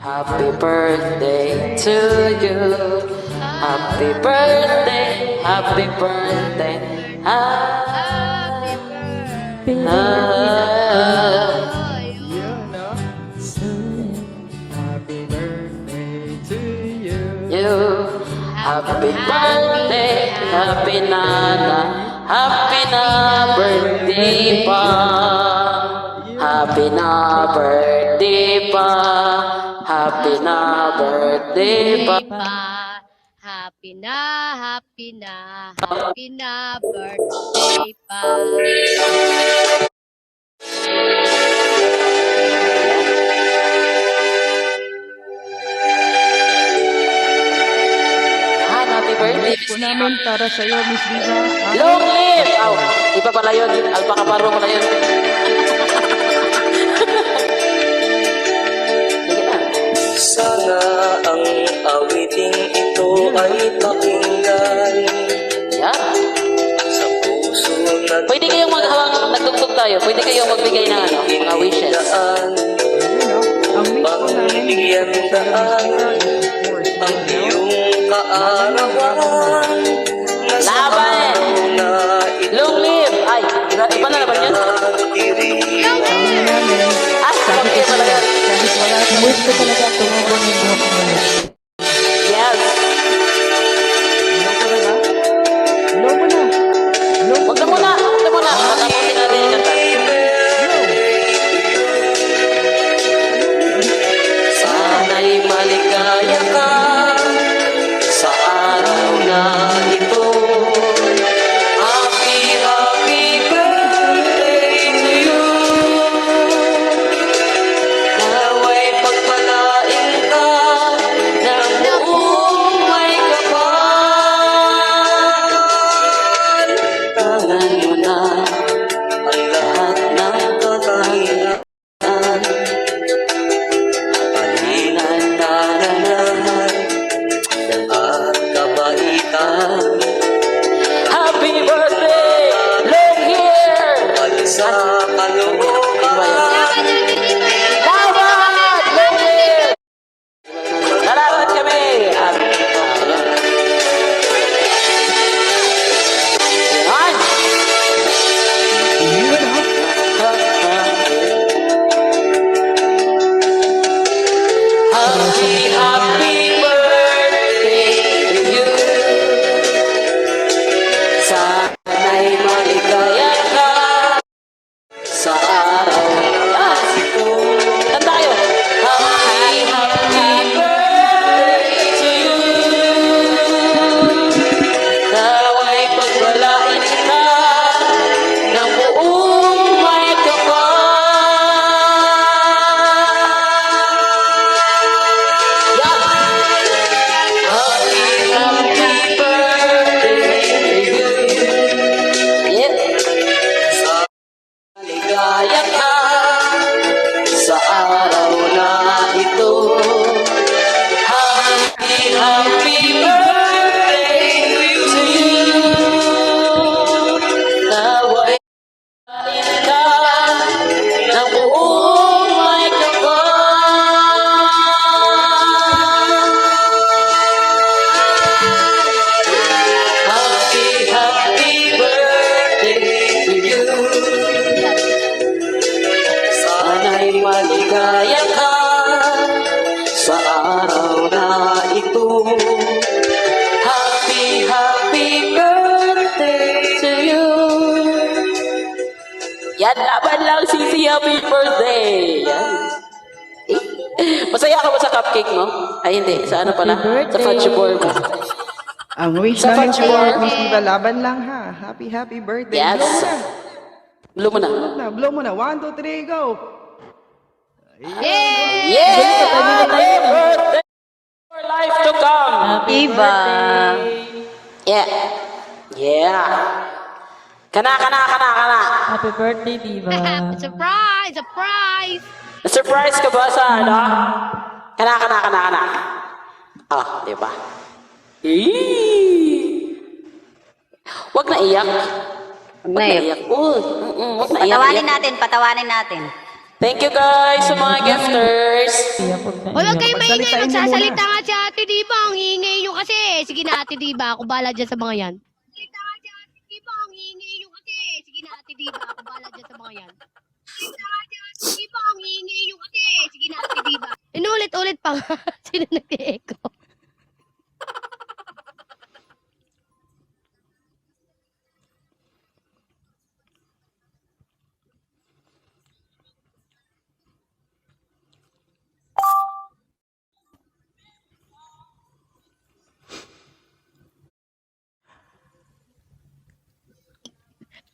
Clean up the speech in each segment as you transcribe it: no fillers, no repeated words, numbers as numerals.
Happy birthday to you. Happy birthday, happy birthday. Happy birthday. Happy birthday to you. Happy birthday, happy na birthday pa. Happy na birthday pa. Happy na birthday pa. Happy na birthday pa. Happy birthday, Po namin para sa iyo, Miss Diva. long live! Aw, iba pala yun. Alpaca Paro pala yun. Sige na. Sana ang awiting ito ay pakinggan Yeah. sa puso na Pwede kayong maghawak, nagtugtog tayo. Pwede kayong magbigay ng ano, mga wishes. daan. Ang wish po namin, Bigyan daan ang iyong kaarawan. Laban! Na Long live! Ay, iba na naman yun. sabi namin, Ah, okay pala yun. kahit wala sa wish ko talaga tumubon yung buhok mo. Yes. Blow mo na. Blow mo Huwag na muna. Matapusin natin yung kanta. sana'y maligaya ka sa araw na ito. Happy, happy birthday to you. Nawa'y pagpalain ka ng buong may kapal. Tangan mo na ang lahat ng kakahinaan. Palinan na naman at kabaitan. Happy birthday! Long year! Sa kalooban. Laban! Long year! Salamat kami! Yan! Happy, happy birthday to you. Sana'y maligaya ka sa araw na ito. Saan tayo? Happy, happy birthday to you. Nawa'y pagbalain ka ng buong may kapal. Happy, happy birthday to you. Yeah. Maligaya ka sa araw na ito. Happy, happy birthday to you. Nawa'y kain ka ng buong may kapal. Happy, happy birthday to you. Sana'y maligaya ka sa araw na ito. Happy, happy birthday to you. Yan, laban lang, Sisi. Happy birthday! Yan. Eh, masaya ka ba sa cupcake mo? Ay, hindi. Sa ano pala? Sa fudge board mo. Ang wish Sa namin fudge sa'yo, board. Miss Diva, laban lang ha. Happy, happy birthday. Yes. Blow mo na. Blow mo na. 1, 2, 3, go. Yay! Yeah! Happy birthday! For life to come! Diva. Yeah. Yeah. Kana. Happy birthday, Diva. Surprise! Surprise! Na-surprise ka ba sa ano? Kana. Ah, di ba? Wag na iyak. Huwag na iyak. Wag na iyak. Patawanin natin. Thank you guys sa mga gifters. Hoy, huwag kayong maingay. Pagsalitain mo Magsasalita nga si Ate Diva. Ang ingay nyo kasi. Sige na, Ate Diva. Ako bahala dyan sa mga yan. Salita nga si Ate Diva. Ang ingay nyo kasi. Sige na, Ate Diva. Ako bahala dyan sa mga yan. Salita nga si Ate Diva. Ang ingay nyo kasi. Sige na, Ate Diva. Inulit-ulit pa nga. Sino nag-echo?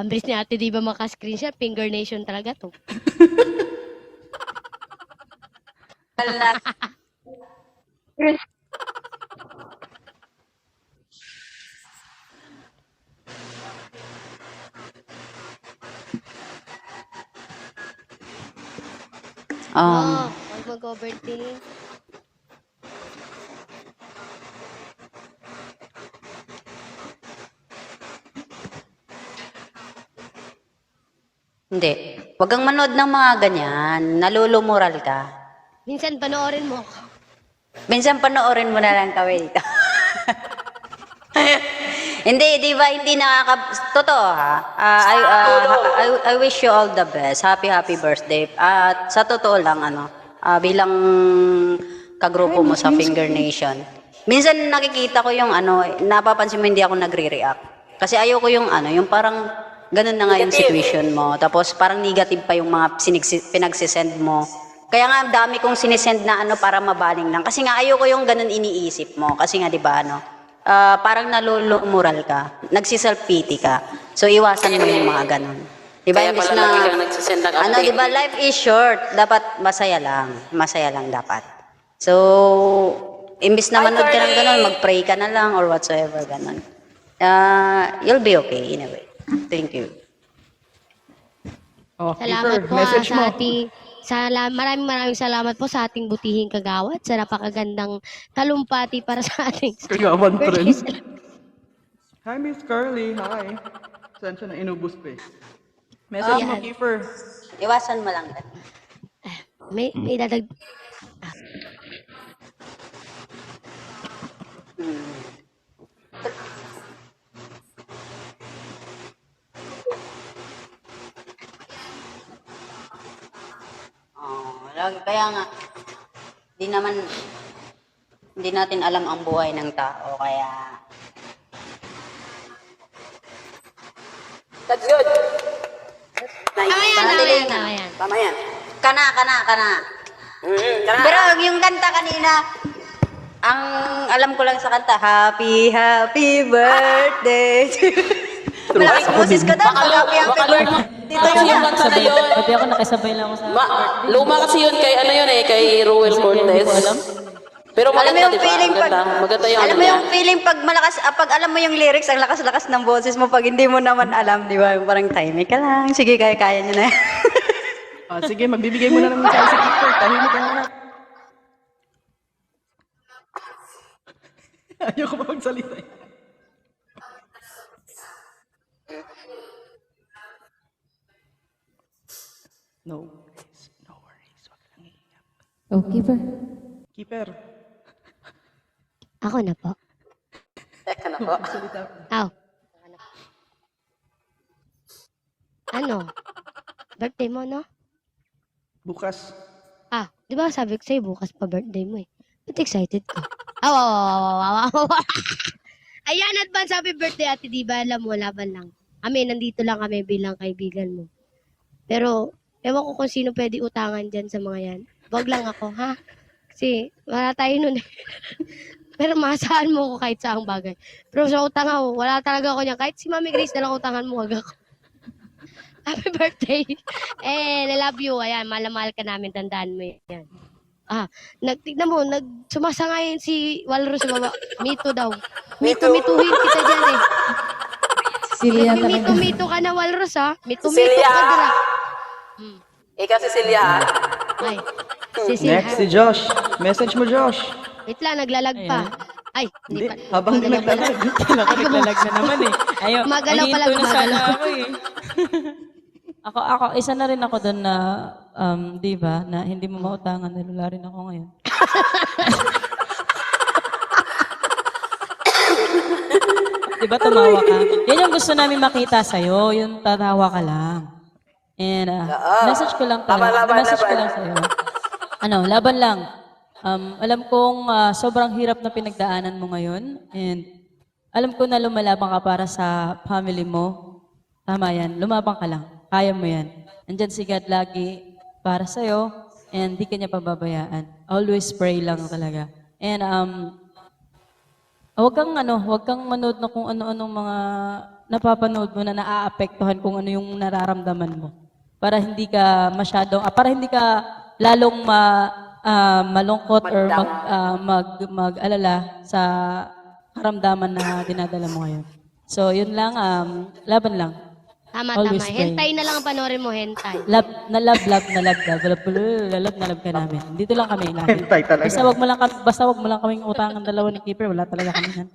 Ang bilis ni Ate Diva maka-screenshot. Finger nation talaga to. Oh, huwag mag-overthink. Hindi. Huwag kang manood ng mga ganyan. Nalulumural ka. Minsan panoorin mo ako. Minsan panoorin mo na lang kami dito. Hindi, di ba? Hindi Totoo ha. I wish you all the best. Happy birthday. At sa totoo lang, bilang kagrupo mo sa Finger Nation, minsan nakikita ko yung napapansin mo hindi ako nagre-react. Kasi ayoko yung yung parang ganun na nga yung situation mo. Tapos parang negative pa yung mga pinagsisend mo. Kaya nga dami kong sinisend na para mabaling lang. Kasi nga ayoko yung ganun iniisip mo. Kasi nga di ba parang nalulumural ka. Nagsiself-pity ka. So iwasan mo yung mga ganun. Di ba? Kaya Imbis pala lagi kang nagsisend ng update. di ba? Life is short. Dapat masaya lang. Masaya lang dapat. So, imbis na manood ka ng ganun, mag-pray ka na lang or whatsoever ganun. You'll be okay in a way. Thank you. Oh, Salamat Keeper, po message mo. sa ating maraming salamat po sa ating butihing kagawad sa napakagandang talumpati para sa ating Kagawan birthday friend. celebration. Hi, Miss Curly. Hi. Saan siya na inubos pa eh? Message mo, Yan. Keeper. Iwasan mo lang. May dadag Kaya nga, hindi natin alam ang buhay ng tao, kaya That's good. Tama yan. Tama yan. kana. Kana. Pero yung kanta kanina, ang alam ko lang sa kanta, happy birthday. Malakas boses ko daw, happy birthday. Dito Kasi yung yun. kanta na yun. Pati ako nakisabay lang ako sa Luma kasi yun kay kay Ruel Cortez. Pero Alam mo maganda, yung di ba? feeling pag, Maganda yung alam mo niya. yung feeling pag malakas, pag alam mo yung lyrics, ang lakas-lakas ng boses mo, pag hindi mo naman alam, di ba? Yung parang timing ka lang, sige, kaya nyo na yan. Sige, magbibigay mo na ng mensahe si Keeper. Tahimik ka na. Ayoko pa magsalita eh. No worries. Wag lang iiyak. Oh, keeper. Keeper, Ako na po. Teka na po. salita ko. Aw. Ano? Birthday mo, no? Bukas. Di ba sabi ko sa'yo, bukas pa birthday mo eh. Ba't excited ka? Aw. Ayan, advance happy birthday, Ate Diva. Alam mo, laban lang. Nandito lang kami bilang kaibigan mo. Pero, ewan ko kung sino pwede utangan dyan sa mga yan. Wag lang ako, ha? Kasi, wala tayo nun eh. Pero masahan mo ko kahit saang bagay. Pero sa utang ako, wala talaga ako niya. Kahit si Mami Grace na lang utangan mo, wag ako. Happy birthday. I love you. Ayan, mahal ka namin. Tandaan mo yan. Tignan mo, sumasangayin si Walrus sa baba. Mito daw. Mituhin kita dyan eh. Silya talaga. Mito ka na, Walrus ha. Mito Cecilia. ka dira. Ikaw si Celia. Ay, si Next si Josh. Message mo, Josh. Wait lang, naglalag pa. Ay, Hindi, pa. habang Magalaw pala. naglalag. Naglalag na naman eh. Ayaw, Gumagalaw pala, maghinto na sana gumagalaw. ako eh. Ako, isa na rin ako doon na, di ba, na hindi mo mautangan, nalula rin ako ngayon. Di ba, tumawa ka? Yan yung gusto namin makita sa'yo, yung tatawa ka lang. And, message ko lang talaga, message ko lang sa'yo. Laban lang. Alam kong sobrang hirap na pinagdaanan mo ngayon, and alam ko na lumalaban ka para sa family mo. Tama yan, lumabang ka lang. Kaya mo yan. Andyan si God lagi para sa'yo, and di ka niya pababayaan. Always pray lang talaga. And huwag kang manood na kung ano-anong mga napapanood mo na naaapektuhan kung ano yung nararamdaman mo. Para hindi ka para hindi ka lalong malungkot or mag-alala sa karamdaman na dinadala mo ngayon. So, yun lang, laban lang. Tama, Always tama. pray. Hentai na lang ang panoorin mo, hentai. Love na love kami. Dito lang kami lagi. Hintay talaga. Basta wag mo lang kaming utangan dalawa ni Keeper, wala talaga kami yan.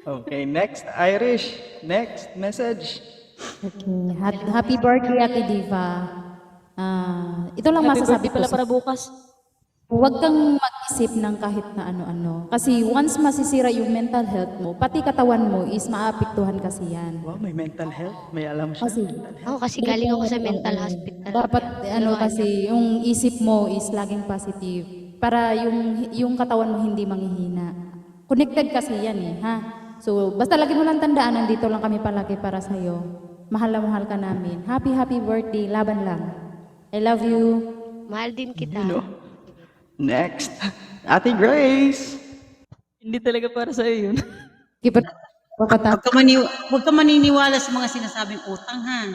Okay, next, Irish. Next message. Mm. Okay. Happy birthday, Ate Diva. Ito lang Happy masasabi birthday ko pala sa... para bukas. Huwag kang mag-isip ng kahit na ano-ano. Kasi once masisira yung mental health mo, pati katawan mo is maapektuhan kasi yan. Wow, may mental health. May alam siya. Kasi Ako kasi galing ako sa mental hospital. dapat kasi yung isip mo is laging positive para yung katawan mo hindi manghihina. Connected kasi yan ha. So basta lagi mo lang tandaan, nandito lang kami palagi para sa'yo. Mahal na mahal ka namin. Happy birthday, laban lang. I love you. Mahal din kita. Next, Ate Grace. Hindi talaga para sa iyo yun. Huwag ka maniniwala sa mga sinasabing utang, ha?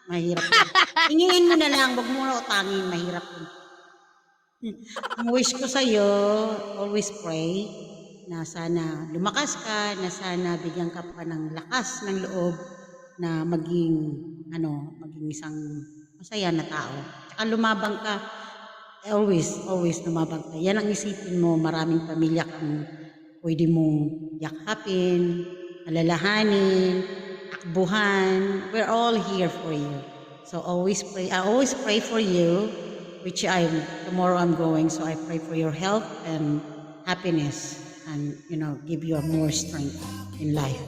Mahirap yun. Hingingin mo na lang, huwag mo na utangin, mahirap yun. Ang wish ko sa'yo, always pray na sana lumakas ka, na sana bigyan ka pa ng lakas ng loob na maging isang masaya na tao. Tsaka lumabang ka, always lumabang ka. Yan ang isipin mo, maraming pamilya kang pwede mong yakapin, alalahanin, akbuhan. We're all here for you. So always pray. I always pray for you, tomorrow I'm going, so I pray for your health and happiness and, give you more strength in life.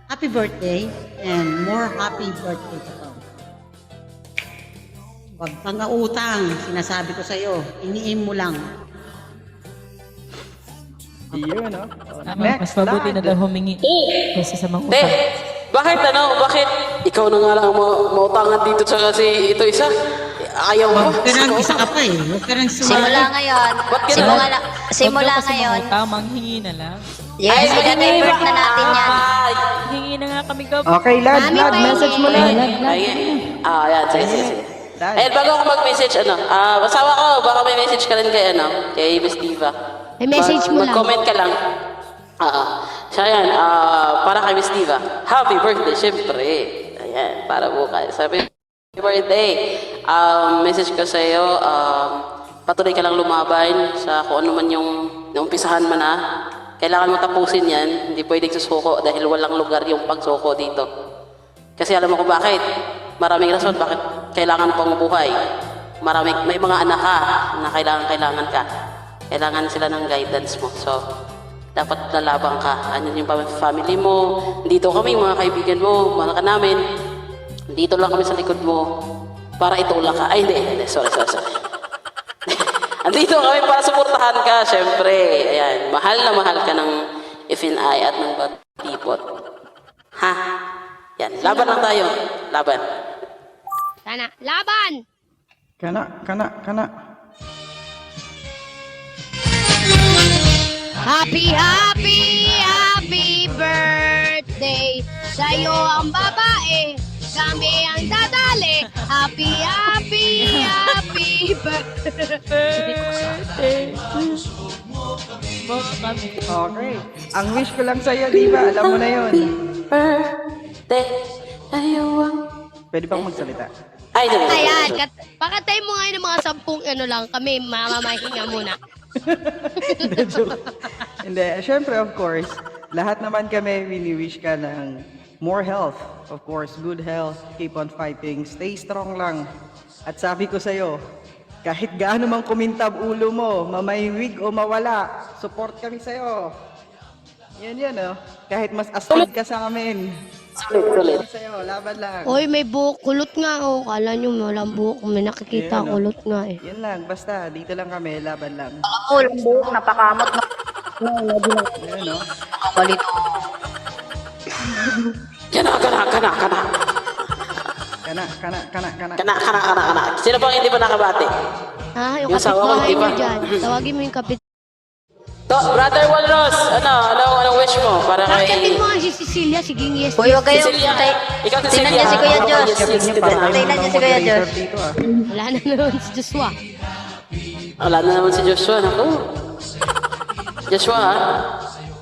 Happy birthday and more happy birthday to come. Huwag kang utang, sinasabi ko sa'yo, iniim mo lang. Yun, no? Mas mabuti na daw humingi kaysa sa mga Te, utang. bakit ikaw na nga lang mautangan dito sa kasi ito isa? Ayaw mo? Huwag ka nang isa ka pa eh. Huwag ka nang Simula ngayon. Ba't ganun? Simula Huwag daw kasi ngayon. mga utang, manghingi na lang. Yes, i-divert na natin yan. Hingi na nga kami gab. Okay, lad, message mo lang. Yan, sige. Ayun, bago ako mag-message, asawa ko, baka may message ka rin kay Miss Diva. May message mo lang. Mag-comment ka lang. So, ayan, para kay Miss Diva, happy birthday, syempre. Ayan, para bukas. Happy birthday. Message ko sa'yo, patuloy ka lang lumaban sa kung ano man yung naumpisahan mo na. Kailangan mo tapusin yan. Hindi pwedeng susuko dahil walang lugar yung pagsuko dito. Kasi alam mo kung bakit. Maraming rason bakit kailangan pang buhay. May mga anak ka na kailangan ka. Kailangan sila ng guidance mo. So, dapat lalabang ka. Ano yung family mo. Dito kami, mga kaibigan mo, mga ka namin. Dito lang kami sa likod mo para itulak ka. Ay, hindi. Sorry. Andito kami para suportahan ka, syempre. Ayan, mahal na mahal ka ng FNI at ng Batipot. Ha? Yan, laban lang tayo. Laban. Sana. Laban! Kana. Happy birthday sa'yo ang babae, kami ang dadali. Happy birthday. Okay. Ang wish ko lang sa'yo, Diva, alam mo na yun. Birthday, ayawang. Pwede bang magsalita? Ay, hindi. Ayan, pakatay mo ngayon ng mga 10 lang kami, mamamahinga muna. Hindi, syempre of course, lahat naman kami wini-wish ka ng more health, of course, good health, keep on fighting, stay strong lang. At sabi ko sa'yo, kahit gaano mang kumintab ulo mo, mamaywig o mawala, support kami sa'yo. Yan, oh. Kahit mas astig ka sa amin. Sulit. Kami sa'yo, laban lang. Oy, may buhok. Kulot nga, oh. Kala nyo walang buhok. May nakikita, Ayan, oh. kulot nga eh. Yan lang, basta, dito lang kami, laban lang. Walang buhok, napakamot na. Yan, no? Balito. Kana. Sino bang hindi pa nakabati? Ha? Yung Yung asawa ko, kapitbahay di ba? mo dyan. Tawagin mo yung kapit. Brother Walros, anong wish mo para Nakapin kay... mo nga si Cecilia. Sige, yes. Uy, huwag kayong... Cecilia, ikaw si Tingnan Cecilia. niya si Kuya Josh. Yes, Tingnan niyo si Kuya Josh. Dito, ah. Wala na naman si Joshua. Wala na naman si Joshua. Naku. Joshua, ha?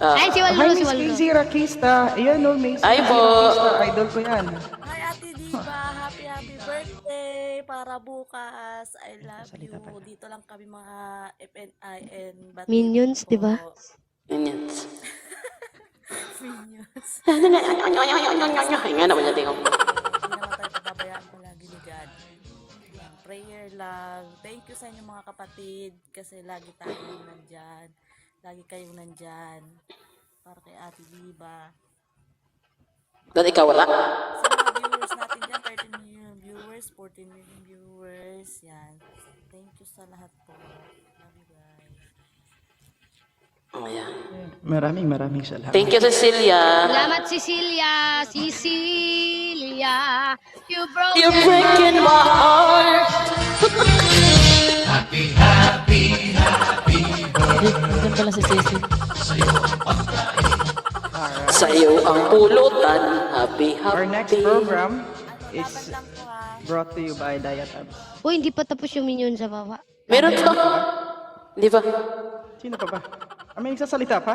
Ay, si Hi, Waldo, si Miss Waldo. Casey Rakista. Ayan, no, Miss Ay Casey po. Rakista. Idol ko yan. Hi, Ate Diva. Happy birthday para bukas. I love you. Dito lang kami mga FNI and Batid Minions, po. di ba? Minions. Minions. Nga naman niya tingog. Hindi naman tayo pababayaan palagi ni God. Yan, prayer lang. Thank you sa inyo mga kapatid kasi lagi tayong nandyan. Lagi kayong nandyan. Para kay Ate Diva. Dahil ikaw wala? Sa mga viewers natin dyan, 13 million viewers, 14 million viewers. Yan. Thank you sa lahat po. Love you guys. Ayan. Maraming salamat. Thank you, Cecilia. Salamat, Cecilia. Cecilia. You broke You're breaking my heart. Diyan pala si Ceci. Sa'yo ang pulutan. Happy. Our next program is brought to you by Diatabs. Uy, hindi pa tapos yung minion sa baba. Meron pa. Di ba? Sino pa ba? May nagsasalita pa?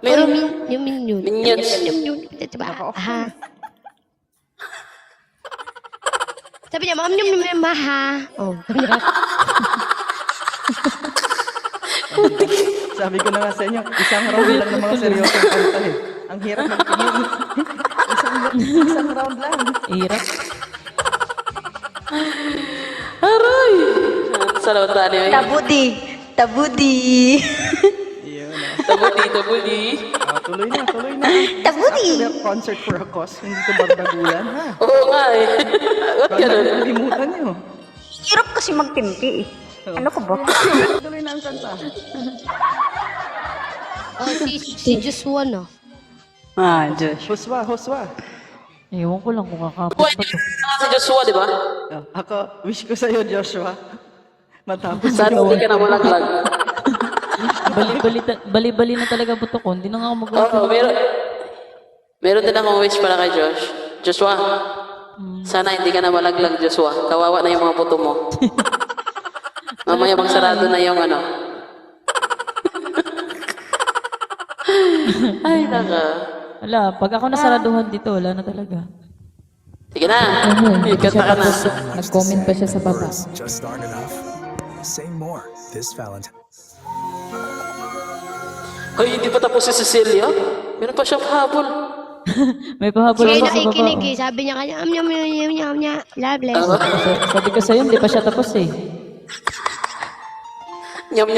Meron. Yung minion. Minions. Yung diba? Naka-off Aha. Sabi niya, ma'am, yung maha. Oh. Sabi ko na nga sa inyo, isang round lang ng mga seryosong kanta eh. Ang hirap magtingin. isang round lang. Hirap. Aray. Salamat tayo. Tabudi. Yun. Tabuli. Tuloy na. Tabudi. Actually, concert for a cause. Hindi ko bagdagulan, ha? Oo nga eh. Ba't Baka ganun? nakalimutan nyo. Hirap kasi magtimpi eh. Ano ko ba? Tuloy na ang kanta. Oh, si Joshua, no? Josh. Hoswa. Ewan ko lang kung kakapit Buhay pa din to. si Joshua, di ba? Ako, wish ko sa'yo, Joshua. Matapos Sana hindi ka na malaglag. Bali-bali na talaga buto ko. Hindi na nga ako Oo, meron din akong wish para kay Josh. Joshua, sana hindi ka na malaglag, Joshua. Kawawa na yung mga buto mo. Mamaya magsarado na yung ano. Ay, naka. Wala, pag ako nasaraduhan dito, wala na talaga. Sige na. Ikat na ka na. Nag-comment pa siya sa baba. Just aren't enough. Say more this Valentine. Hoy, hindi pa tapos si Cecilia. Meron pa siyang habol. May pahabol Kaya ako sa baba. nakikinig eh. Sabi niya kanya, amnya. Loveless. Sabi ko sa'yo, hindi pa siya tapos eh. Nyam,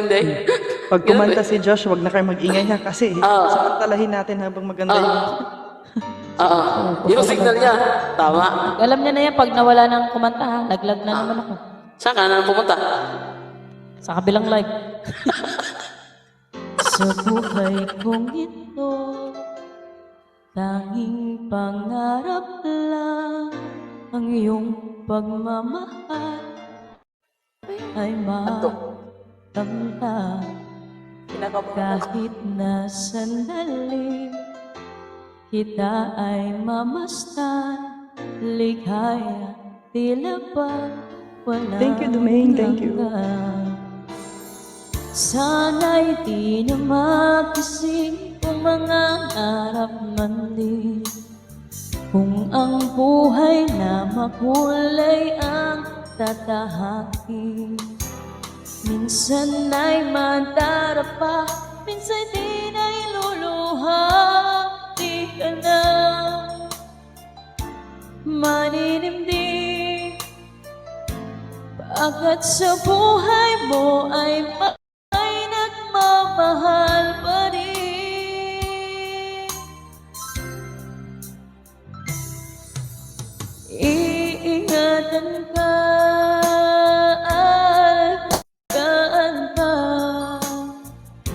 day. Pag kumanta si Josh, wag na kayo mag-ingay ha kasi samantalahin natin habang maganda yung... Oo. Yung signal niya. Tama. Alam niya na yan, pag nawala ng kumanta ha, laglag na naman ako. Saan ka na pumunta? Sa kabilang live. Sa buhay kong ito, tanging pangarap lang ang iyong pagmamahal ay matamta kahit na sandali kita ay mamastan ligaya tila ba wala Thank you, Dumaine. Thank you. hanggan. Sana'y di na magising kung mga harap man din. Kung ang buhay na makulay ang tatahakin. Minsan ay madarapa, minsan di na'y luluha. Di ka na maninimdim. Bakit sa buhay mo ay may nagmamahal pa rin? Iingatan ka at gaan ka.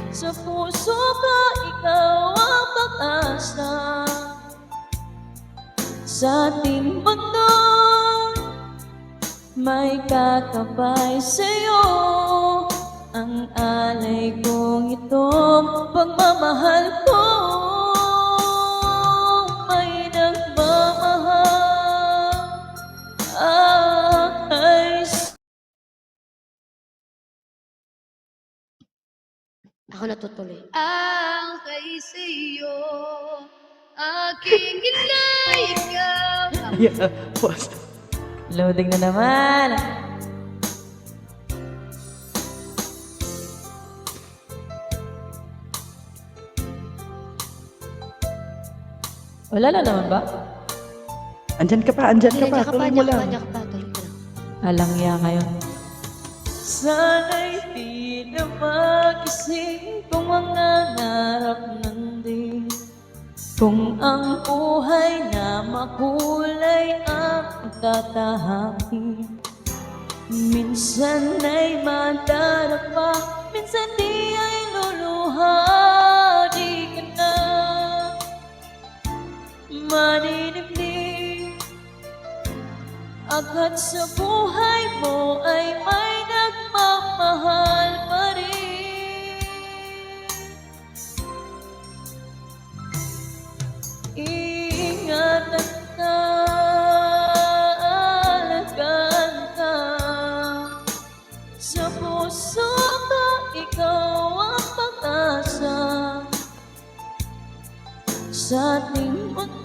Sa puso ka, ikaw ang pag-asa. Sa ating mundo, may kakabay sa'yo. Ang alay kong itong pagmamahal ko. May nagmamahal ay Ako natutuloy. Ang kay sa'yo, aking ikaw. Ayan, boss. loading na naman. Wala na naman ba? Andyan ka pa, tuloy mo lang. Andiyan ka pa, tuloy mo lang. Alang ya kayo. Sana'y di na magising kung mga narap ng di. Kung ang buhay na makulay ang tatahakin. Minsan ay madarapa, minsan di ay luluha. Di ka na maninimdim. Agad sa buhay mo ay may nagmamahal pa rin. Iingatan ka, alagaan ka. Sa puso ka, ikaw ang pag-asa. Sa ating mundo